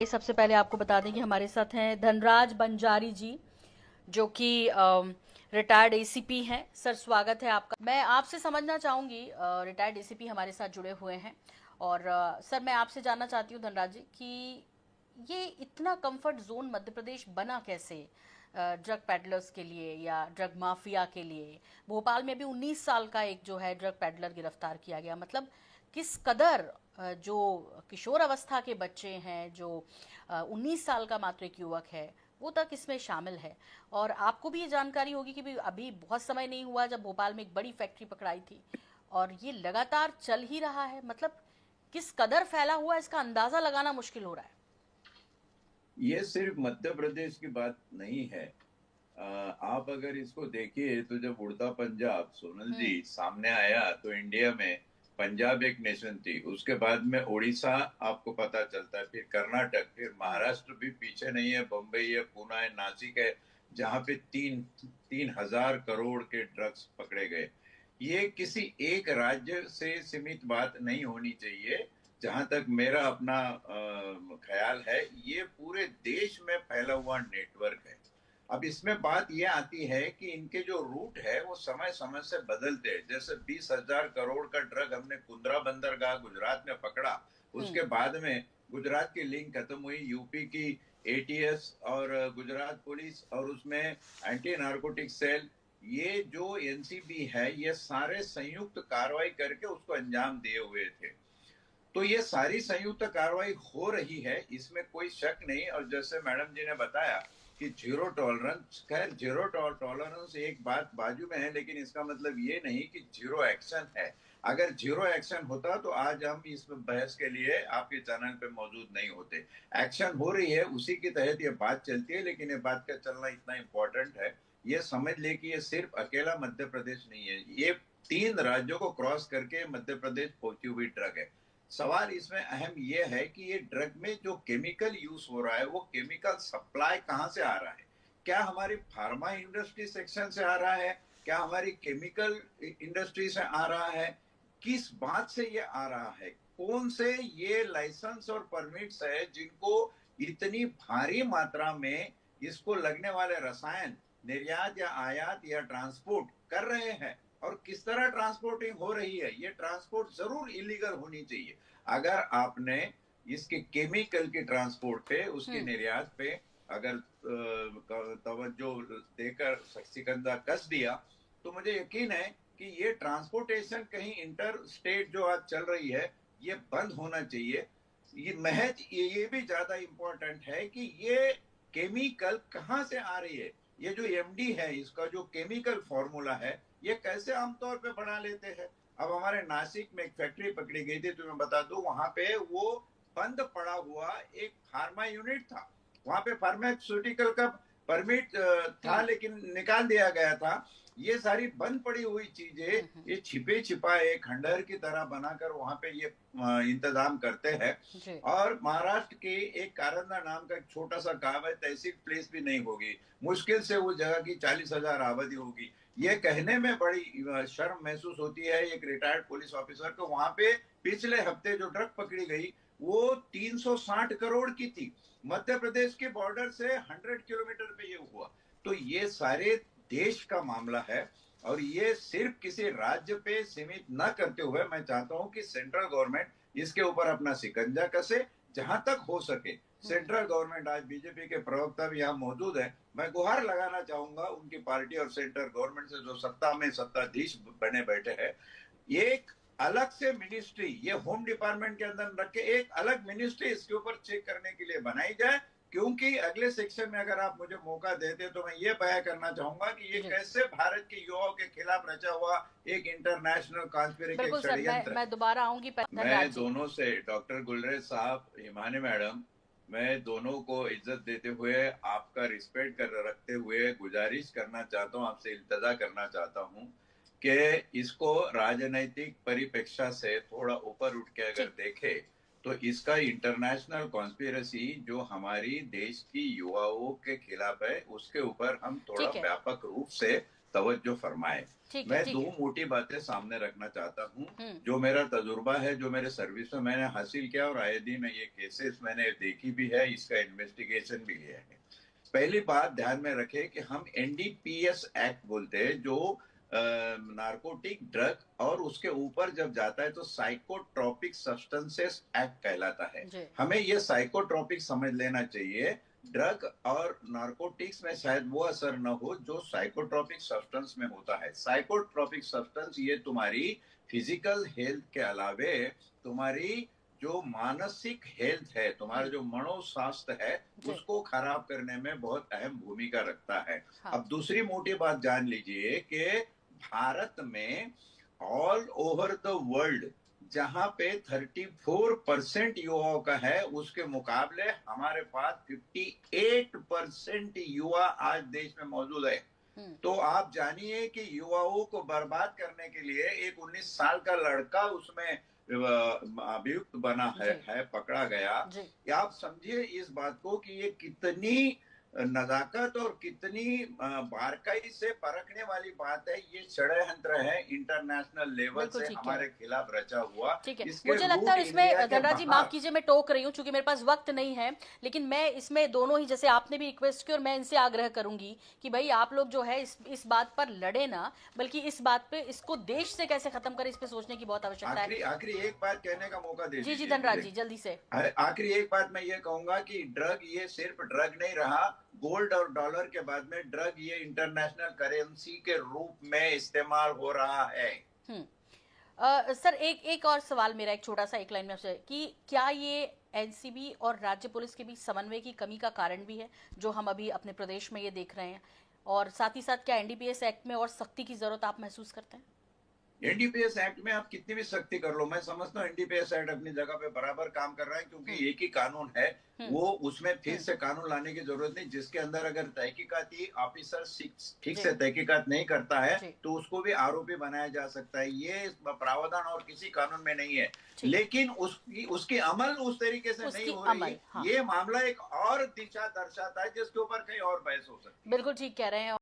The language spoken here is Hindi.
सबसे पहले आपको बता दें कि हमारे साथ हैं धनराज बंजारी जी, जो कि रिटायर्ड एसीपी हैं। सर, स्वागत है आपका। मैं आपसे समझना चाहूँगी, रिटायर्ड एसीपी हमारे साथ जुड़े हुए हैं। और सर, मैं आपसे जानना चाहती हूँ धनराज जी कि ये इतना कंफर्ट जोन मध्य प्रदेश बना कैसे ड्रग पैडलर्स के लिए या ड्रग माफिया के लिए। भोपाल में भी 19 साल का एक जो है ड्रग पैडलर गिरफ्तार किया गया। मतलब किस कदर जो किशोर अवस्था के बच्चे हैं, जो 19 साल का मात्र एक युवक है, वो तक इसमें शामिल है। और आपको भी ये जानकारी होगी कि भी अभी बहुत समय नहीं हुआ जब भोपाल में एक बड़ी फैक्ट्री पकड़ाई थी, और ये लगातार चल ही रहा है। मतलब किस कदर फैला हुआ है, इसका अंदाजा लगाना मुश्किल हो रहा है। ये सिर्फ मध्य प्रदेश की बात नहीं है। आप अगर इसको देखिए तो जब उड़ता पंजाब सोनल जी हम्म। सामने आया तो इंडिया में पंजाब एक नेशन थी। उसके बाद में उड़ीसा आपको पता चलता है, फिर कर्नाटक, फिर महाराष्ट्र भी पीछे नहीं है। बम्बई है, पुणे है, नासिक है, जहां पे 3,000 करोड़ के ड्रग्स पकड़े गए। ये किसी एक राज्य से सीमित बात नहीं होनी चाहिए। जहां तक मेरा अपना ख्याल है, ये पूरे देश में फैला हुआ नेटवर्क है। अब इसमें बात ये आती है कि इनके जो रूट है वो समय समय से बदलते हैं। जैसे 20,000 करोड़ का ड्रग हमने कुंद्रा बंदरगाह गुजरात में पकड़ा, हम्म। उसके बाद में गुजरात की लिंक खत्म हुई, यूपी की एटीएस और गुजरात पुलिस और उसमें एंटी नार्कोटिक सेल, ये जो एनसीबी है, ये सारे संयुक्त कार्रवाई करके उसको अंजाम दिए हुए थे। तो ये सारी संयुक्त कार्रवाई हो रही है, इसमें कोई शक नहीं। और जैसे मैडम जी ने बताया कि जीरो टॉलरेंस, खैर जीरो टॉलरेंस एक बात बाजू में है, लेकिन इसका मतलब ये नहीं कि जीरो एक्शन है। अगर जीरो एक्शन होता तो आज हम इस बहस के लिए आपके चैनल पे मौजूद नहीं होते। एक्शन हो रही है, उसी के तहत ये बात चलती है। लेकिन ये बात का चलना इतना इंपॉर्टेंट है, ये समझ ले कि ये सिर्फ अकेला मध्य प्रदेश नहीं है, ये 3 राज्यों को क्रॉस करके मध्य प्रदेश पहुंची हुई ड्रग है। सवाल इसमें अहम यह है कि ये ड्रग में जो केमिकल यूज हो रहा है, वो केमिकल सप्लाई कहां से आ रहा है? क्या हमारी फार्मा इंडस्ट्री सेक्शन से आ रहा है? क्या हमारी केमिकल इंडस्ट्री से आ रहा है? किस बात से ये आ रहा है? कौन से ये लाइसेंस और परमिट्स है जिनको इतनी भारी मात्रा में इसको लगने वाले रसायन निर्यात या आयात या ट्रांसपोर्ट कर रहे हैं? और किस तरह ट्रांसपोर्टिंग हो रही है? ये ट्रांसपोर्ट जरूर इलीगल होनी चाहिए। अगर आपने इसके केमिकल की ट्रांसपोर्ट पे, उसके हम्म। निर्यात पे अगर तवज्जो देकर शिकंजा कस दिया, तो मुझे यकीन है कि ये ट्रांसपोर्टेशन कहीं इंटर स्टेट जो आज चल रही है, ये बंद होना चाहिए। ये महज ये भी ज्यादा इंपॉर्टेंट है कि ये केमिकल कहाँ से आ रही है। ये जो एमडी है, इसका जो केमिकल फॉर्मूला है, ये कैसे आमतौर पे बना लेते हैं। अब हमारे नासिक में एक फैक्ट्री पकड़ी गई थी, तो मैं बता दूं, वहां पे वो बंद पड़ा हुआ एक फार्मा यूनिट था। वहां पे फार्मास्यूटिकल का परमिट था, हम्म। लेकिन निकाल दिया गया था। ये सारी बंद पड़ी हुई चीजें, हम्म। ये छिपे छिपाए खंडहर की तरह बनाकर वहां पे ये इंतजाम करते हैं। जी। और महाराष्ट्र के एक कारंजा नाम का एक छोटा सा गांव है, तहसील प्लेस भी नहीं होगी, मुश्किल से वो जगह की 40,000 आबादी होगी। ये हम्म। कहने में बड़ी शर्म महसूस होती है एक रिटायर्ड पुलिस ऑफिसर को। वहां पे पिछले हफ्ते जो ट्रक पकड़ी गई, वो 360 करोड़ की थी। मध्य प्रदेश के बॉर्डर से 100 किलोमीटर पे ये हुआ। तो ये सारे देश का मामला है, और ये सिर्फ किसी राज्य पे सीमित न करते हुए मैं चाहता हूं कि सेंट्रल गवर्नमेंट इसके ऊपर अपना शिकंजा कसे, जहां तक हो सके। हम्म। सेंट्रल गवर्नमेंट, आज बीजेपी के प्रवक्ता भी यहाँ मौजूद है, मैं गुहार लगाना चाहूंगा उनकी पार्टी और सेंट्रल गवर्नमेंट से, जो सत्ता में सत्ताधीश बने बैठे हैं, एक अलग से मिनिस्ट्री, ये होम डिपार्टमेंट के अंदर रख के एक अलग मिनिस्ट्री इसके ऊपर चेक करने के लिए बनाई जाए। क्योंकि अगले सेक्शन में अगर आप मुझे मौका देते तो मैं ये बयां करना चाहूंगा कि ये जी। कैसे भारत के युवाओं के खिलाफ रचा हुआ एक इंटरनेशनल कॉन्स्पिरेसी, एक बिल्कुल सर, मैं षड्यंत्र है। मैं दोबारा आऊंगी धनराज मैं जी। दोनों से, डॉक्टर गुलरेज साहब, हिमानी मैडम, मैं दोनों को इज्जत देते हुए, आपका रिस्पेक्ट कर रखते हुए गुजारिश करना चाहता हूं, आपसे इल्तजा करना चाहता हूं कि इसको राजनैतिक परिप्रेक्ष्य से थोड़ा ऊपर उठ के अगर ठीक। देखे, तो इसका इंटरनेशनल कॉन्स्पिरेसी जो हमारी देश की युवाओं के खिलाफ है, उसके ऊपर हम थोड़ा ठीक है। व्यापक रूप से तवज्जो फरमाए। ठीक है, मैं ठीक दो है। मोटी बातें सामने रखना चाहता हूँ, हम्म। जो मेरा तजुर्बा है, जो मेरे सर्विस में मैंने हासिल किया और आए दिन ये केसेस मैंने देखी भी है, इसका इन्वेस्टिगेशन भी किया है। पहली बात ध्यान में रखें कि हम एनडीपीएस एक्ट बोलते हैं, जो नारकोटिक ड्रग और उसके ऊपर जब जाता है तो साइकोट्रोपिक सब्सटेंसेस एक्ट कहलाता है। जी। हमें ये साइकोट्रोपिक समझ लेना चाहिए। ड्रग और नारकोटिक्स में शायद वो असर न हो जो साइकोट्रोपिक सब्सटेंस में होता है। साइकोट्रोपिक सब्सटेंस ये तुम्हारी फिजिकल हेल्थ के अलावे तुम्हारी जो मानसिक हेल्थ है, तुम्हारा जो मनोस्वास्थ्य है, जी। उसको खराब करने में बहुत अहम भूमिका रखता है। हाँ। अब दूसरी मोटी बात जान लीजिए कि भारत में ऑल ओवर द वर्ल्ड जहां पे 34% युवाओं का है, उसके मुकाबले हमारे पास 58% युवा आज देश में मौजूद है। तो आप जानिए कि युवाओं को बर्बाद करने के लिए एक 19 साल का लड़का उसमें अभियुक्त बना जी। है पकड़ा गया। जी। या आप समझिए इस बात को कि ये कितनी नजाकत और कितनी बारकाई से परखने वाली बात है। ये षड्यंत्र है इंटरनेशनल लेवल बिल्कुल से ठीक कह रहे हमारे हैं। खिलाफ रचा हुआ। ठीक है, इसके मुझे लगता रूट है इंडिया इसमें के धनराज जी माफ बाहर। कीजिए मैं टोक रही हूँ क्योंकि मेरे पास वक्त नहीं है, लेकिन मैं इसमें दोनों ही, जैसे आपने भी रिक्वेस्ट की और मैं इनसे आग्रह करूंगी कि भाई आप लोग जो है इस बात पर लड़े ना, बल्कि इस बात पे, इसको देश से कैसे खत्म करें, इस पे सोचने की बहुत आवश्यकता है। आखिरी एक बात कहने का मौका दे जी जी दीजिए धनराज मुझे। जी, जल्दी से। आखिरी एक बात मैं ये कहूंगा कि ड्रग ये सिर्फ ड्रग नहीं रहा। गोल्ड और डॉलर के बाद में ड्रग ये इंटरनेशनल करेंसी के रूप में इस्तेमाल हो रहा है। सर एक और सवाल मेरा, एक छोटा सा, एक लाइन में आपसे, कि क्या ये एनसीबी और राज्य पुलिस के बीच समन्वय की कमी का कारण भी है जो हम अभी अपने प्रदेश में ये देख रहे हैं, और साथ ही साथ क्या एनडीपीएस एक्ट में और सख्ती की जरूरत आप महसूस करते हैं? एनडीपीएस एक्ट में आप कितनी भी सख्ती कर लो, मैं समझता हूँ एनडीपीएस एक्ट अपनी जगह पे बराबर काम कर रहा है, क्योंकि एक ही कानून है। वो उसमें फिर से कानून लाने की जरूरत नहीं। जिसके अंदर अगर तहकीकाती ऑफिसर ठीक से तहकीकात नहीं करता है तो उसको भी आरोपी बनाया जा सकता है। ये प्रावधान और किसी कानून में नहीं है, लेकिन उसकी अमल उस तरीके से नहीं हो रही। ये मामला एक और दिशा दर्शाता है जिसके ऊपर कहीं और बहस हो सकती है। बिल्कुल ठीक कह रहे हैं।